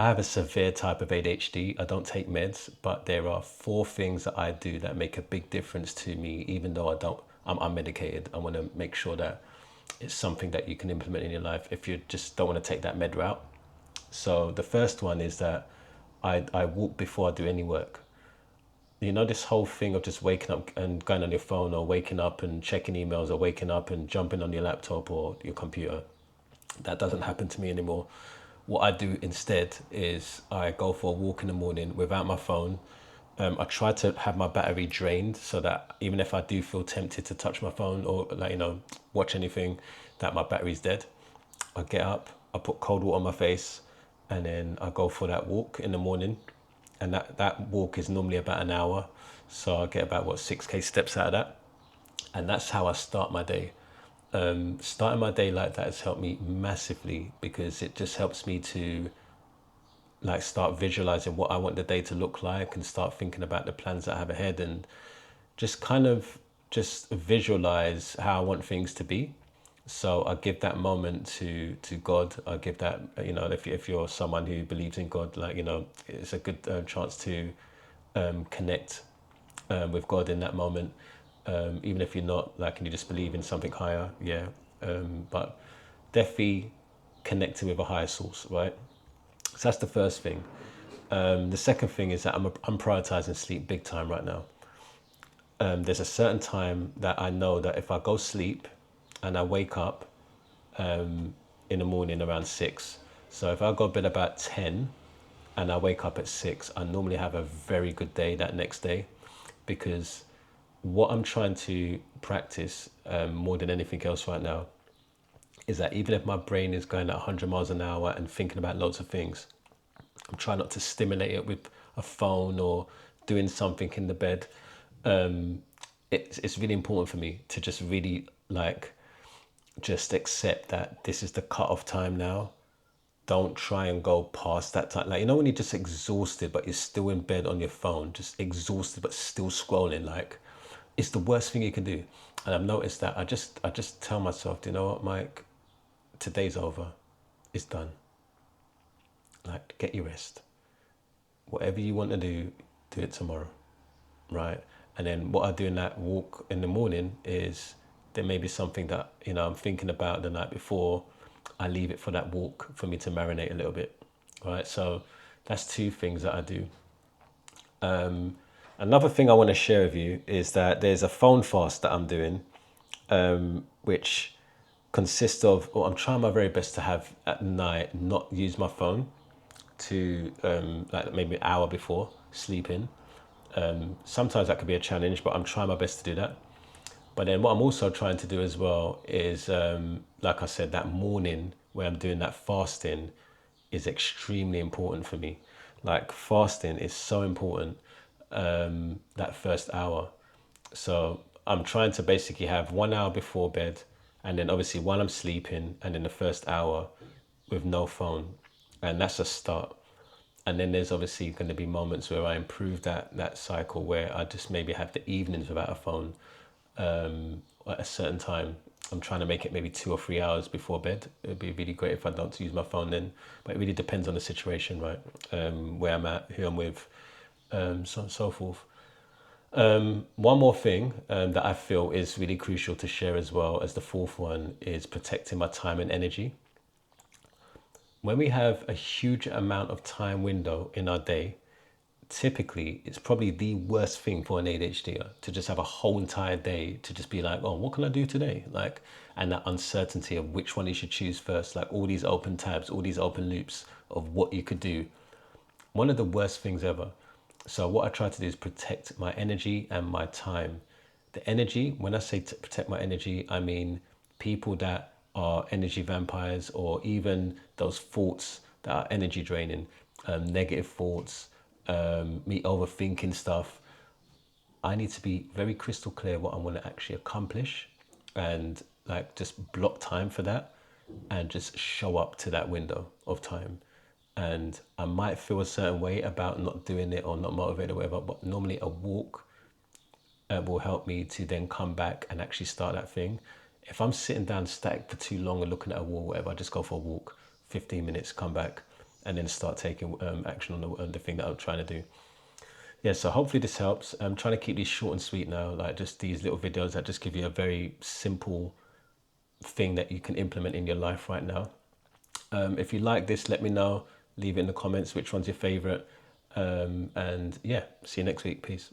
I have a severe type of ADHD. I don't take meds, but there are four things that I do that make a big difference to me, even though I'm unmedicated. I want to make sure that it's something that you can implement in your life if you just don't want to take that med route. So the first one is that I walk before I do any work. You know, this whole thing of just waking up and going on your phone, or waking up and checking emails, or waking up and jumping on your laptop or your computer, that doesn't happen to me anymore. What I do instead is I go for a walk in the morning without my phone. I try to have my battery drained so that even if I do feel tempted to touch my phone or, like, watch anything, that my battery's dead. I get up, I put cold water on my face, and then I go for that walk in the morning. And that walk is normally about an hour. So I get about, what, 6K steps out of that. And that's how I start my day. Starting my day like that has helped me massively, because it just helps me to, like, start visualizing what I want the day to look like, and start thinking about the plans that I have ahead, and just kind of just visualize how I want things to be. So I give that moment to God. I give that, if you're someone who believes in God, like, it's a good chance to connect with God in that moment. Even if you're not, like, and you just believe in something higher, yeah. But definitely connected with a higher source, right? So that's the first thing. The second thing is that I'm prioritizing sleep big time right now. There's a certain time that I know that if I go sleep and I wake up in the morning around 6, so if I go to bed about 10 and I wake up at 6, I normally have a very good day that next day, because what I'm trying to practice, more than anything else right now, is that even if my brain is going at 100 miles an hour and thinking about loads of things, I'm trying not to stimulate it with a phone or doing something in the bed. It's really important for me to just really, like, just accept that this is the cut-off time now. Don't try and go past that time. Like, when you're just exhausted, but you're still in bed on your phone, just exhausted, but still scrolling, like, it's the worst thing you can do. And I've noticed that I just tell myself, you know what, Mike, today's over. It's done. Like, get your rest. Whatever you want to do it tomorrow, right? And then what I do in that walk in the morning is, there may be something that, I'm thinking about the night before. I leave it for that walk for me to marinate a little bit, right? So that's two things that I do. Another thing I want to share with you is that there's a phone fast that I'm doing, which consists of, or I'm trying my very best to have at night, not use my phone to, like, maybe an hour before sleeping. Sometimes that could be a challenge, but I'm trying my best to do that. But then what I'm also trying to do as well is, like I said, that morning where I'm doing that fasting is extremely important for me. Like, fasting is so important, that first hour. So I'm trying to basically have 1 hour before bed, and then obviously while I'm sleeping, and then the first hour with no phone. And that's a start. And then there's obviously going to be moments where I improve that cycle, where I just maybe have the evenings without a phone, at a certain time. I'm trying to make it maybe 2 or 3 hours before bed. It'd be really great if I don't use my phone then, but it really depends on the situation, right? Where I'm at, who I'm with, so on and so forth. One more thing, that I feel is really crucial to share as well as the fourth one, is protecting my time and energy. When we have a huge amount of time window in our day, typically it's probably the worst thing for an ADHDer to just have a whole entire day to just be like, oh, what can I do today? Like, and that uncertainty of which one you should choose first, like all these open tabs, all these open loops of what you could do. One of the worst things ever. So what I try to do is protect my energy and my time. The energy, when I say to protect my energy, I mean people that are energy vampires, or even those thoughts that are energy draining, negative thoughts, me overthinking stuff. I need to be very crystal clear what I want to actually accomplish, and, like, just block time for that, and just show up to that window of time. And I might feel a certain way about not doing it or not motivated or whatever, but normally a walk will help me to then come back and actually start that thing. If I'm sitting down static for too long and looking at a wall, whatever, I just go for a walk, 15 minutes, come back. and then start taking action on the thing that I'm trying to do. Yeah, so hopefully this helps. I'm trying to keep these short and sweet now, like just these little videos that just give you a very simple thing that you can implement in your life right now. If you like this, let me know. Leave it in the comments which one's your favorite. And yeah, see you next week. Peace.